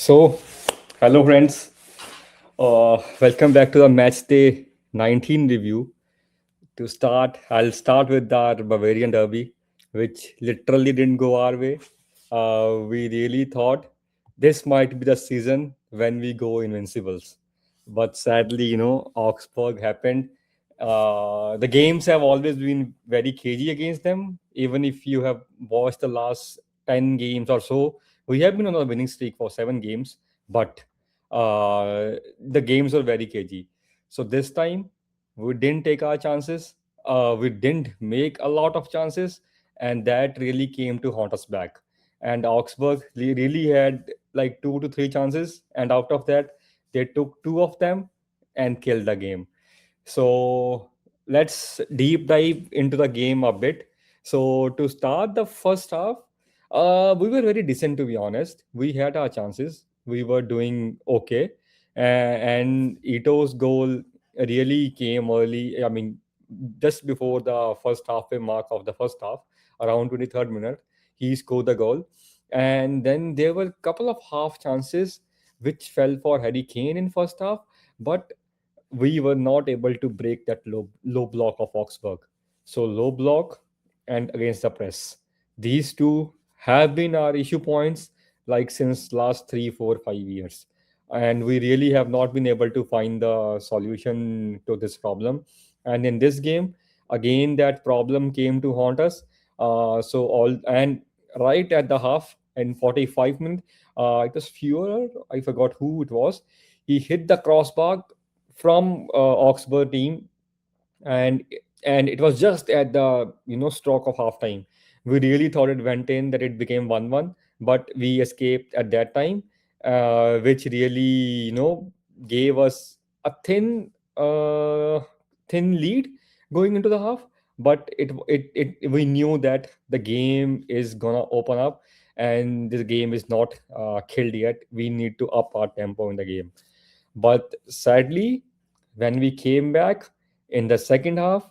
So, hello friends. Welcome back to the Matchday 19 review. To start, I'll start with our Bavarian Derby, which literally didn't go our way. We really thought this might be the season when we go invincibles, but sadly, Augsburg happened. The games have always been very cagey against them. Even if you have watched the last 10 games or so, we have been on a winning streak for 7 games, but the games were very cagey. So this time we didn't take our chances. We didn't make a lot of chances, and that really came to haunt us back. And Augsburg really had like 2 to 3 chances, and out of that, they took two of them and killed the game. So let's deep dive into the game a bit. So to start the first half, we were very decent, to be honest. We had our chances. We were doing okay, and Ito's goal really came early. I mean, just before the first halfway mark of the first half, around 23rd minute, he scored the goal, and then there were a couple of half chances which fell for Harry Kane in first half, but we were not able to break that low block of Augsburg. So low block and against the press. These two have been our issue points like since last 3, 4, 5 years. And we really have not been able to find the solution to this problem. And in this game, again, that problem came to haunt us. So all and right at the half in 45 minutes, it was Fuhrer, I forgot who it was. He hit the crossbar from Augsburg team, and it was just at the stroke of halftime. We really thought it went in, that it became 1-1, but we escaped at that time, which really gave us a thin lead going into the half. But it we knew that the game is gonna open up, and this game is not killed yet. We need to up our tempo in the game. But sadly, when we came back in the second half,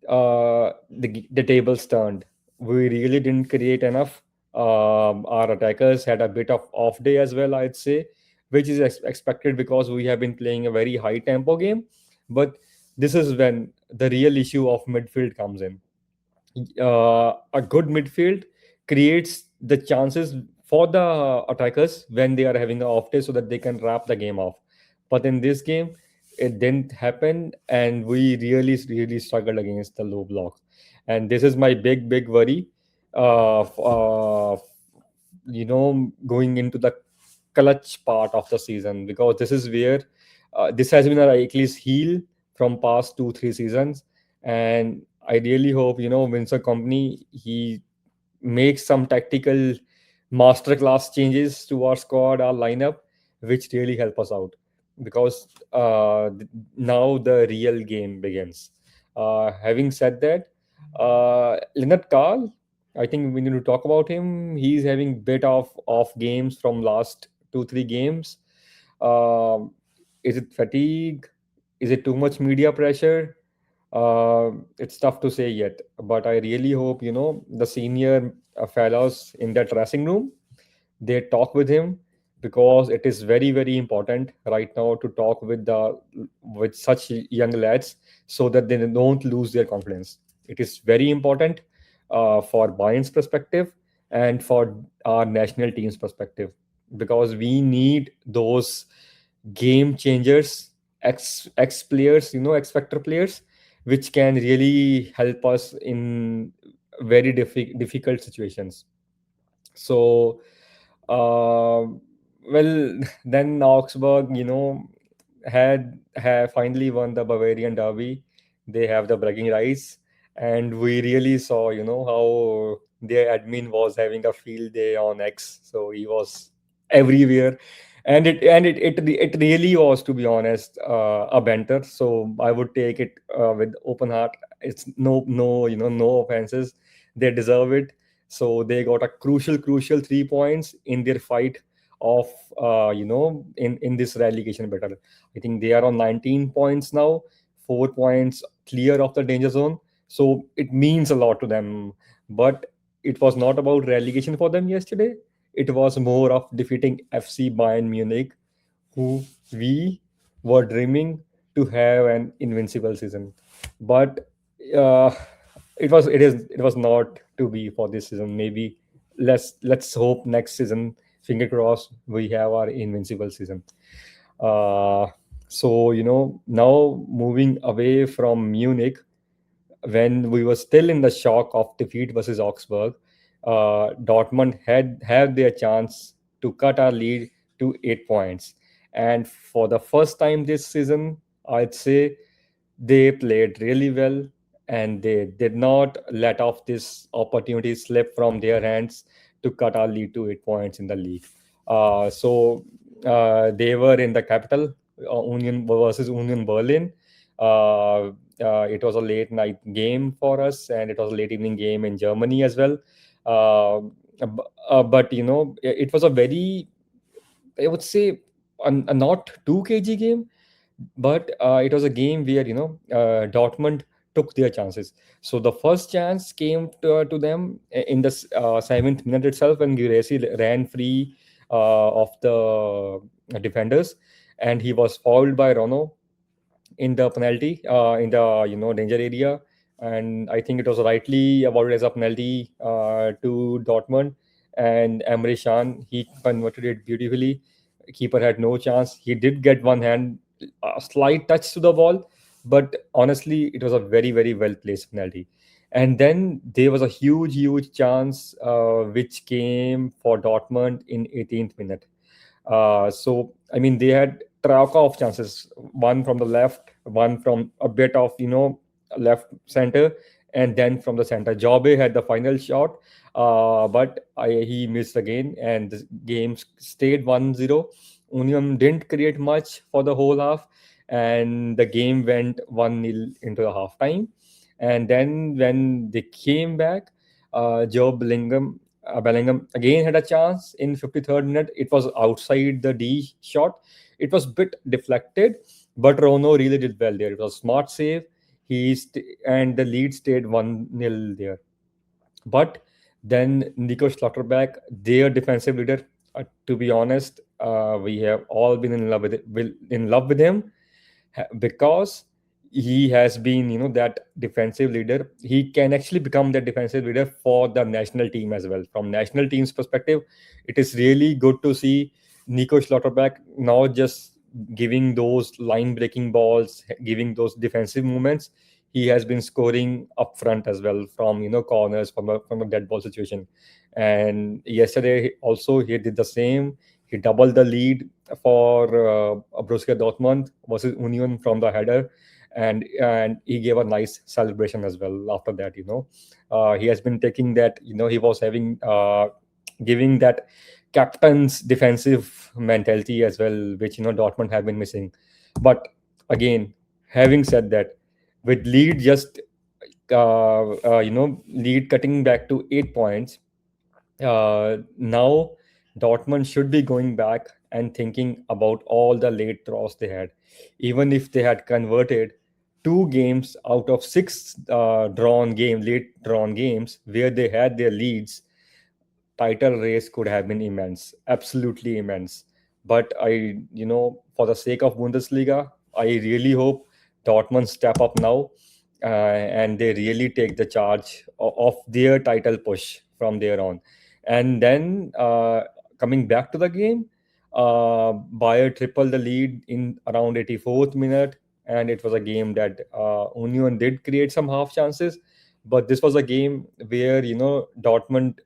the tables turned. We really didn't create enough. Our attackers had a bit of off day as well, I'd say, which is expected because we have been playing a very high tempo game. But this is when the real issue of midfield comes in. A good midfield creates the chances for the attackers when they are having an off day so that they can wrap the game off. But in this game, it didn't happen, and we really struggled against the low block. And this is my big worry. Going into the clutch part of the season, because this is where this has been our Achilles heel from past 2, 3 seasons. And I really hope Vincent Company, he makes some tactical masterclass changes to our squad, our lineup, which really help us out, because now the real game begins. Having said that, Leonard Carl, I think we need to talk about him. He's having bit of off games from last 2, 3 games. Um, is it fatigue? Is it too much media pressure? It's tough to say yet, but I really hope the senior fellows in that dressing room, they talk with him, because it is very important right now to talk with such young lads so that they don't lose their confidence. It is very important for Bayern's perspective and for our national team's perspective, because we need those game changers, X players, X factor players, which can really help us in very difficult situations. So, well, then Augsburg, have finally won the Bavarian Derby. They have the bragging rights, and we really saw, how their admin was having a field day on X. So he was everywhere, and it really was, to be honest, a banter. So I would take it with open heart. It's no offenses. They deserve it. So they got a crucial 3 points in their fight of in this relegation battle. I think they are on 19 points now, 4 points clear of the danger zone. So it means a lot to them. But it was not about relegation for them yesterday. it was more of defeating FC Bayern Munich, who we were dreaming to have an invincible season. But uh, it was not to be for this season. Maybe let's hope next season, finger crossed, we have our invincible season. uh, so now moving away from Munich, when we were still in the shock of defeat versus Augsburg, Dortmund had their chance to cut our lead to 8 points. And for the first time this season, I'd say they played really well, and they did not let off this opportunity slip from their hands to cut our lead to 8 points in the league. They were in the capital, Union versus Union Berlin. It was a late night game for us, and it was a late evening game in Germany as well. But it was a very, I would say, a not 2 kg game, but it was a game where Dortmund took their chances. So the first chance came to them in the 7th minute itself, when Guresi ran free of the defenders, and he was fouled by Rono in the penalty, in the danger area. And I think it was rightly awarded as a penalty to Dortmund. And Emre Can, he converted it beautifully. Keeper had no chance. He did get one hand, a slight touch to the ball, but honestly, it was a very, very well placed penalty. And then there was a huge chance which came for Dortmund in 18th minute. So I mean, they had trauka of chances, one from the left, one from a bit of left center, and then from the center. Jobe had the final shot, but he missed again, and the game stayed 1-0. Union didn't create much for the whole half, and the game went 1-0 into the halftime. And then when they came back, Joe Bellingham again had a chance in 53rd minute. It was outside the D shot. It was bit deflected, but Rono really did well there. It was a smart save. And the lead stayed 1-0 there. But then Nico Schlotterbeck, their defensive leader, to be honest, we have all been in love with him, because he has been that defensive leader. He can actually become that defensive leader for the national team as well. From national team's perspective, it is really good to see Nico Schlotterbeck now just giving those line breaking balls, giving those defensive movements. He has been scoring up front as well, from corners, from a dead ball situation. And yesterday also he did the same. He doubled the lead for Borussia Dortmund versus Union from the header, and he gave a nice celebration as well after that. He has been taking that. He was having giving that captain's defensive mentality as well, which Dortmund have been missing. But again, having said that, with lead just lead cutting back to 8 points, now Dortmund should be going back and thinking about all the late draws they had. Even if they had converted 2 games out of 6 late drawn games where they had their leads, title race could have been immense, absolutely immense. But for the sake of Bundesliga, I really hope Dortmund step up now, and they really take the charge of their title push from there on. And then coming back to the game, Bayer tripled the lead in around 84th minute, and it was a game that Union did create some half chances, but this was a game where Dortmund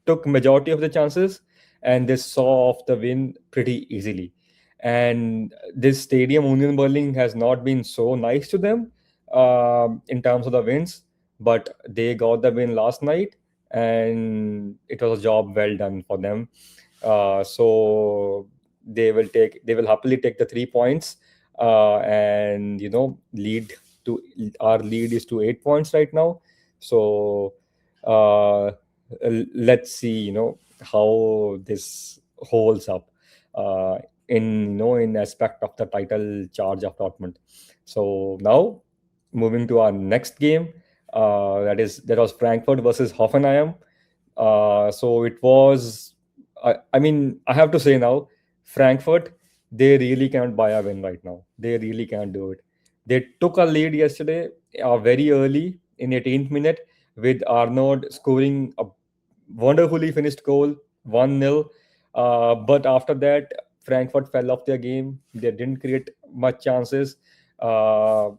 took majority of the chances, and they saw off the win pretty easily. And this stadium, Union Berlin, has not been so nice to them in terms of the wins, but they got the win last night, and it was a job well done for them. So they will happily take the 3 points, and lead to our lead is to 8 points right now. So uh, let's see how this holds up in aspect of the title charge of Dortmund. So now moving to our next game, that was Frankfurt versus Hoffenheim. So it was I mean, I have to say now, Frankfurt, they really can't buy a win right now. They really can't do it. They took a lead yesterday, very early in 18th minute, with Arnold scoring a wonderfully finished goal, 1-0. But after that, Frankfurt fell off their game. They didn't create much chances. Uh,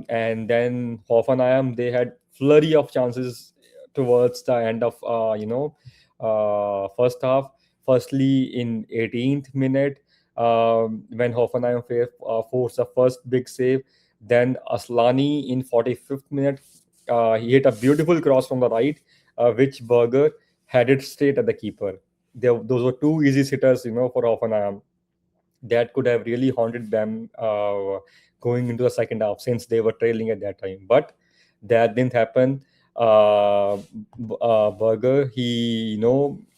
and then Hoffenheim, they had flurry of chances towards the end of first half. Firstly, in 18th minute, when Hoffenheim forced the first big save. Then Aslani in 45th minute, he hit a beautiful cross from the right, which Berger headed straight at the keeper. Those were two easy sitters, for Hoffenheim that could have really haunted them going into the second half since they were trailing at that time. But that didn't happen. Berger, he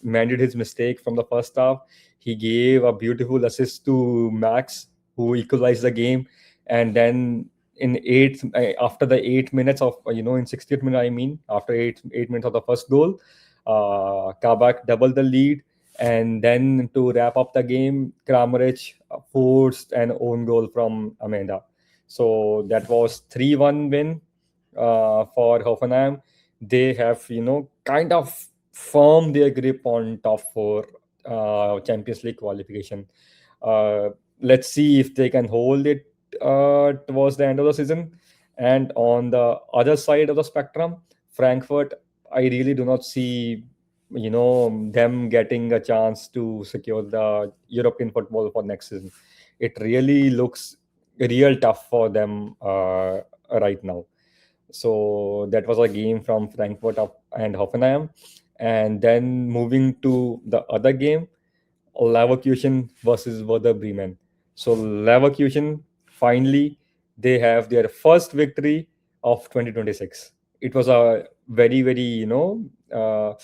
mended his mistake from the first half. He gave a beautiful assist to Max, who equalized the game, and then after the 8 minutes of in 60th minute, I mean, after eight minutes of the first goal, Kabak doubled the lead, and then to wrap up the game, Kramaric forced an own goal from Amanda. So that was 3-1 win for Hoffenheim. They have, kind of firmed their grip on top four Champions League qualification. Uh, let's see if they can hold it towards the end of the season. And on the other side of the spectrum, Frankfurt, I really do not see them getting a chance to secure the European football for next season. It really looks real tough for them right now. So that was a game from Frankfurt and Hoffenheim. And then moving to the other game, Leverkusen versus Werder Bremen. So Leverkusen, finally, they have their first victory of 2026. It was a very, very, well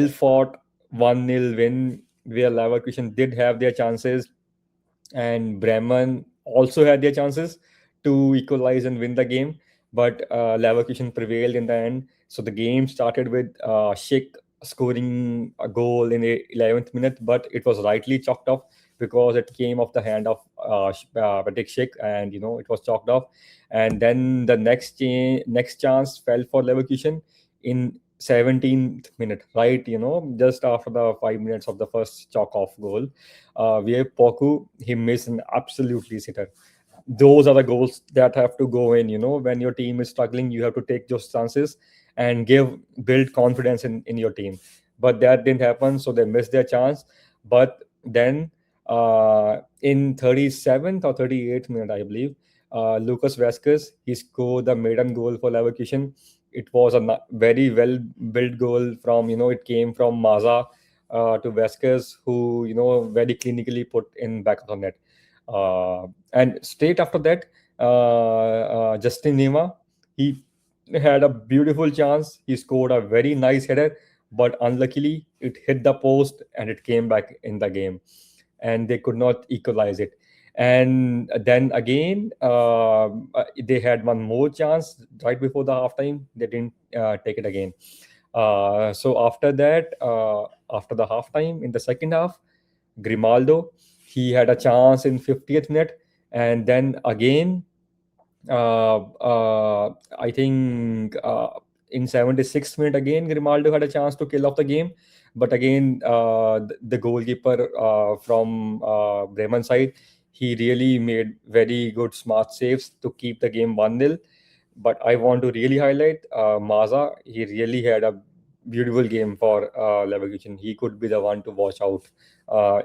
fought 1-0 win where Leverkusen did have their chances, and Bremen also had their chances to equalize and win the game, but Leverkusen prevailed in the end. So the game started with Schick scoring a goal in the 11th minute, but it was rightly chalked off because it came off the hand of Patrick Schick, and it was chalked off. And then the next chance fell for Leverkusen in 17th minute, right? Just after the 5 minutes of the first chalk off goal, where Poku, he missed an absolutely sitter. Those are the goals that have to go in. When your team is struggling, you have to take those chances and build confidence in your team. But that didn't happen, so they missed their chance. But then in 37th or 38th minute, I believe, Lucas Vasquez, he scored the maiden goal for Leverkusen. It was a very well built goal from, it came from Maza to Vasquez, who very clinically put in back of the net. And straight after that, Justin Nema, he had a beautiful chance. He scored a very nice header, but unluckily it hit the post and it came back in the game, and they could not equalize it. And then again, they had one more chance right before the halftime. They didn't take it again. So after that, after the halftime in the second half, Grimaldo, he had a chance in 50th minute, and then again, I think in 76th minute again, Grimaldo had a chance to kill off the game, but again, the goalkeeper from Bremen side, he really made very good smart saves to keep the game 1-0. But I want to really highlight Maza. He really had a beautiful game for Leverkusen. He could be the one to watch out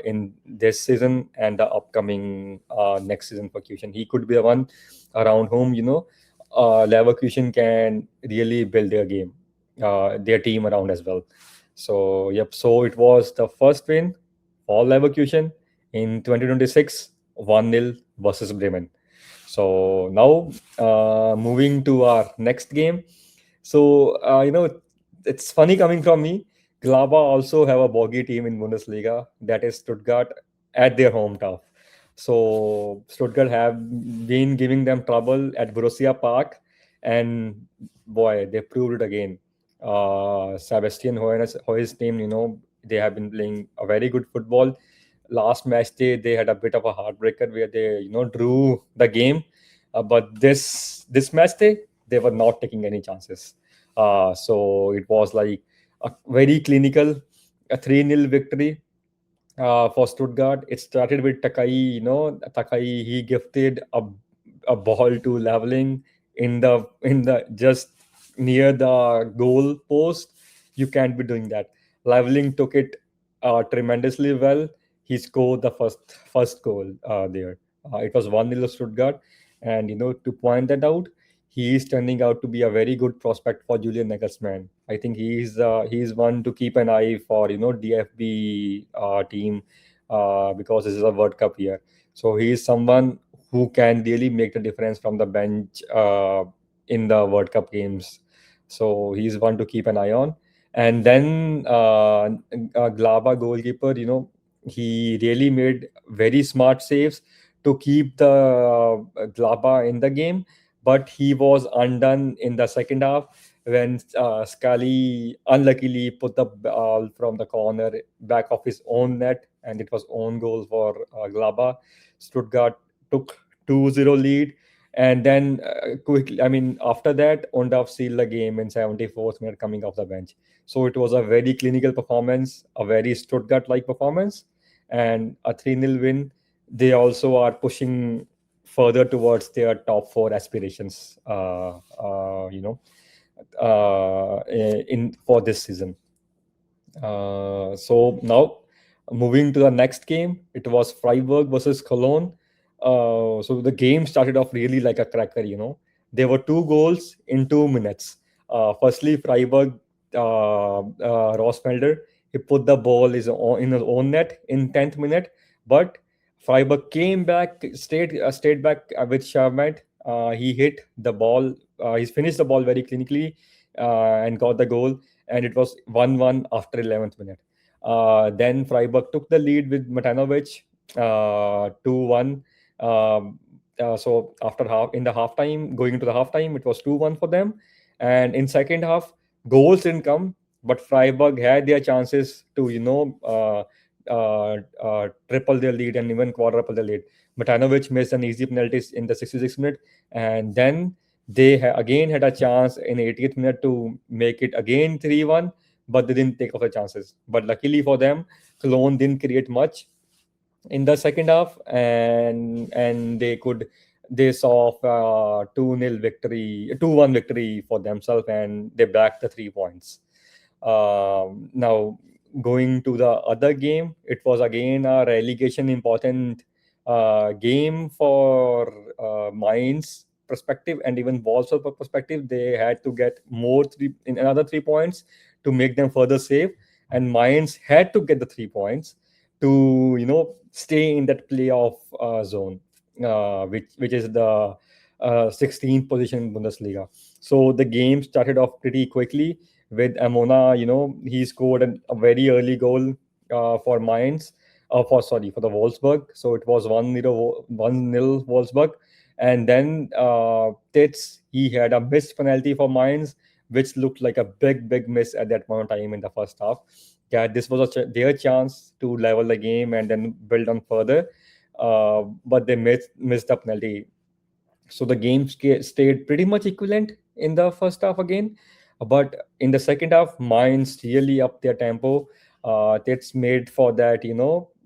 in this season and the upcoming next season for Kusen. He could be the one around whom Leverkusen can really build their team around as well. So yep. So it was the first win for Leverkusen in 2026, 1-0 versus Bremen. So now moving to our next game. So it's funny coming from me. Gladbach also have a boggey team in Bundesliga, that is Stuttgart, at their home turf. So Stuttgart have been giving them trouble at Borussia Park, and boy, they proved it again. Sebastian Hoyer's team, They have been playing a very good football. Last match day, they had a bit of a heartbreaker where they, drew the game. But this match day, they were not taking any chances. So it was like a very clinical, a 3-0 victory for Stuttgart. It started with Takai. Takai, he gifted a ball to Leveling in the just near the goal post. You can't be doing that. Leveling took it tremendously well. He scored the first goal there. It was 1-0 Stuttgart, and to point that out, he is turning out to be a very good prospect for Julian Nagelsmann. I think he's one to keep an eye for DFB team because this is a World Cup year. So he is someone who can really make the difference from the bench in the World Cup games. So he's one to keep an eye on. And then Gladbach goalkeeper, he really made very smart saves to keep the Gladbach in the game, but he was undone in the second half when Scally unluckily put the ball from the corner back of his own net, and it was own goal for Gladbach. Stuttgart took 2-0 lead, and then quickly, I mean, after that, Ondaf sealed the game in 74th minute coming off the bench. So it was a very clinical performance, a very Stuttgart-like performance, and a 3-0 win. They also are pushing further towards their top four aspirations, in for this season. So now moving to the next game, it was Freiburg versus Cologne. So the game started off really like a cracker. There were two goals in 2 minutes. Firstly, Freiburg, Rosfelder, he put the ball in his own net in 10th minute, but Freiburg came back, stayed back with Sharmat. He hit the ball. He finished the ball very clinically and got the goal, and it was 1-1 after 11th minute. Then Freiburg took the lead with Matanovic, 2-1. So after in the halftime, going into the halftime, it was 2-1 for them. And in second half, goals didn't come, but Freiburg had their chances to, triple their lead and even quadruple their lead. Matanovic missed an easy penalties in the 66th minute, and then they again had a chance in 80th minute to make it again 3-1, but they didn't take off the chances. But luckily for them, Cologne didn't create much in the second half, and they saw 2-0 victory, 2-1 victory for themselves, and they backed the 3 points. Now going to the other game, it was again a relegation important game for Mainz perspective and even Wolfsburg perspective. They had to get another 3 points to make them further safe, and Mainz had to get the 3 points to stay in that playoff zone, which is the 16th position in Bundesliga. So the game started off pretty quickly with Amona. He scored a very early goal for Mainz, for the Wolfsburg. So it was 1-0 Wolfsburg, and then Titz, he had a missed penalty for Mainz, which looked like a big miss at that point of time in the first half. Yeah, this was their chance to level the game and then build on further, but they missed the penalty. So the game stayed pretty much equivalent in the first half again, but in the second half, Mainz really upped their tempo. That's made for that,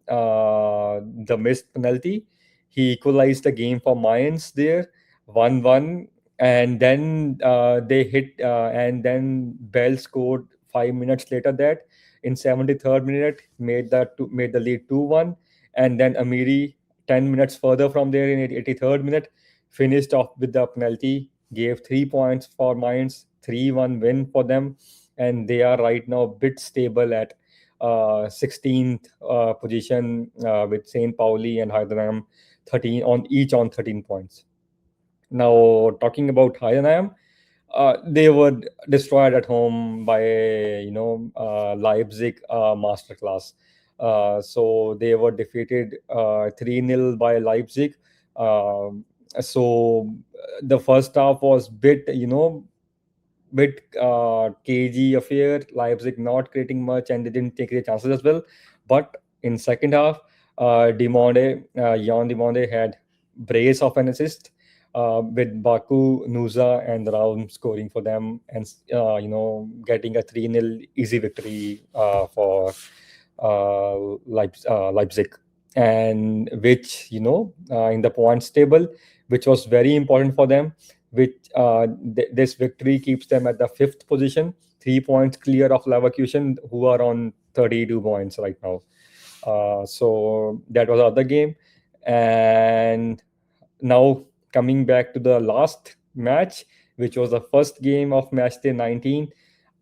the missed penalty. He equalized the game for Mainz there, 1-1, and then and then Bell scored 5 minutes later. That in 73rd minute made the lead 2-1, and then Amiri 10 minutes further from there in 83rd minute finished off with the penalty, gave 3 points for Mainz, 3-1 win for them, and they are right now a bit stable at 16th position with St. Pauli and Heidenheim 13 points. Now talking about Heidenheim, they were destroyed at home by Leipzig masterclass. So they were defeated 3-0 by Leipzig. So the first half was bit bit cagey affair. Leipzig not creating much, and they didn't take their chances as well. But in second half, Jan Dimonde had brace of an assist with Baku, Nusa, and Raum scoring for them, and getting a 3-0 easy victory for Leipzig, and which in the points table, which was very important for them. Which this victory keeps them at the fifth position, 3 points clear of Leverkusen, who are on 32 points right now. So that was the other game, and now coming back to the last match, which was the first game of Matchday 19,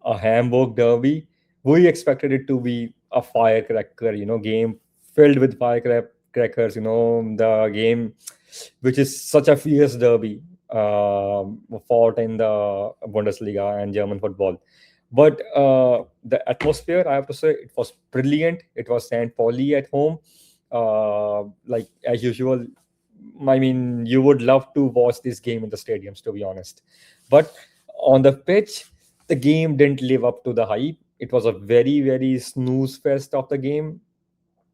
a Hamburg derby. We expected it to be a firecracker, game filled with firecrackers. The game, which is such a fierce derby, fought in the Bundesliga and German football. But the atmosphere, I have to say, it was brilliant. It was St. Pauli at home. Like as usual, I mean, you would love to watch this game in the stadiums, to be honest. But on the pitch, the game didn't live up to the hype. It was a very, very snooze fest of the game.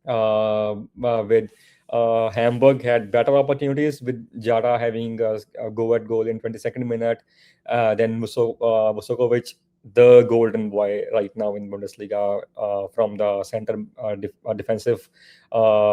With Hamburg had better opportunities, with Jara having a go at goal in 22nd minute. Then Musokovic, the golden boy right now in Bundesliga, from the center defensive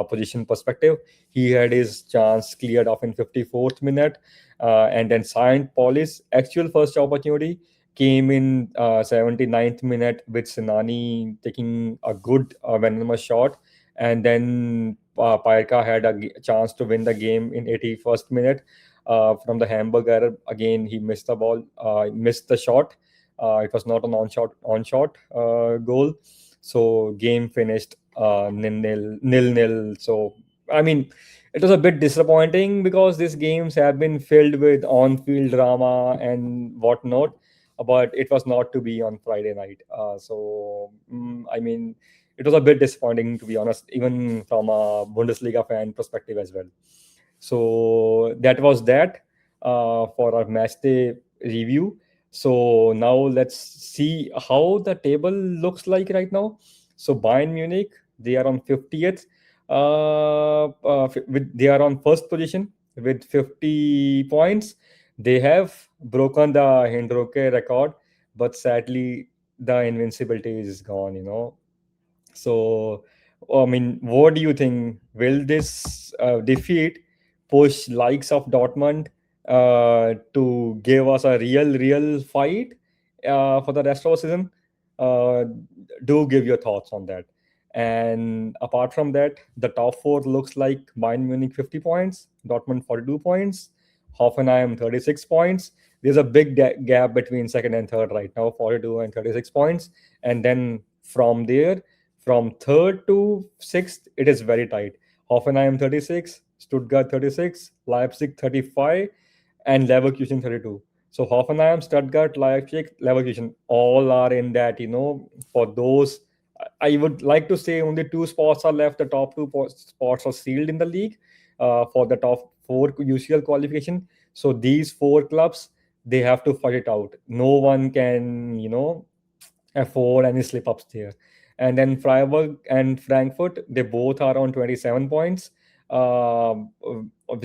position perspective. He had his chance cleared off in 54th minute. And then Saint Pauli's actual first opportunity came in 79th minute, with Sinani taking a good venomous shot, and then Paerka had a chance to win the game in 81st minute from the Hamburg error. Again, he missed the ball, missed the shot. It was not an on-shot goal. So game finished nil-nil. So I mean, it was a bit disappointing because these games have been filled with on-field drama and whatnot, but it was not to be on Friday night. I mean, it was a bit disappointing, to be honest, even from a Bundesliga fan perspective as well. So that was that for our match day review. So now let's see how the table looks like right now. So Bayern Munich, they are on 50th. They are on first position with 50 points. They have broken the Hendroke record, but sadly the invincibility is gone. So, I mean, what do you think? Will this defeat push likes of Dortmund to give us a real fight for the rest of the season? Uh, do give your thoughts on that. And apart from that, the top four looks like Bayern Munich 50 points, Dortmund 42 points, Hoffenheim 36 points. There's a big gap between second and third right now, 42 and 36 points. And then from there, from third to sixth, it is very tight. Hoffenheim 36, Stuttgart 36, Leipzig 35, and Leverkusen 32. So Hoffenheim, Stuttgart, Leipzig, Leverkusen, all are in that, for those. I would like to say only two spots are left. The top two spots are sealed in the league for the top four UCL qualification. So these four clubs, they have to fight it out. No one can, afford any slip ups there. And then Freiburg and Frankfurt, they both are on 27 points, with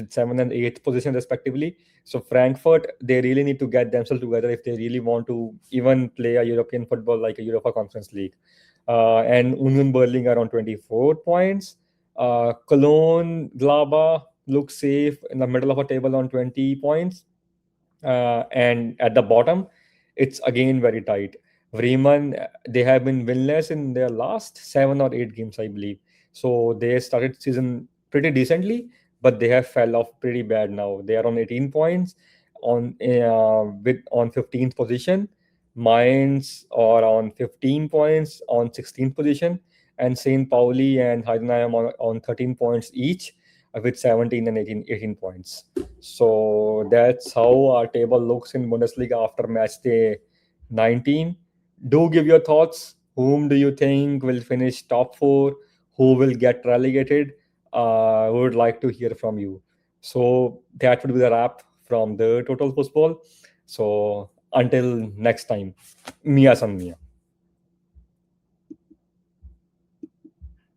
7th and 8th position respectively. So Frankfurt, they really need to get themselves together if they really want to even play a European football like a Europa Conference League. And Union Berlin are on 24 points. Cologne, Gladbach look safe in the middle of a table on 20 points. And at the bottom, it's again very tight. Bremen, they have been winless in their last 7 or 8 games, I believe. So they started season pretty decently, but they have fell off pretty bad now. They are on 18 points on 15th position. Mainz are on 15 points on 16th position, and St. Pauli and Heidenheim on 13 points each, with 17 and 18 points. So that's how our table looks in Bundesliga after match day 19. Do give your thoughts. Whom do you think will finish top four? Who will get relegated? We would like to hear from you. So that would be the wrap from the Total Football. So Until next time, Mia Sam Mia.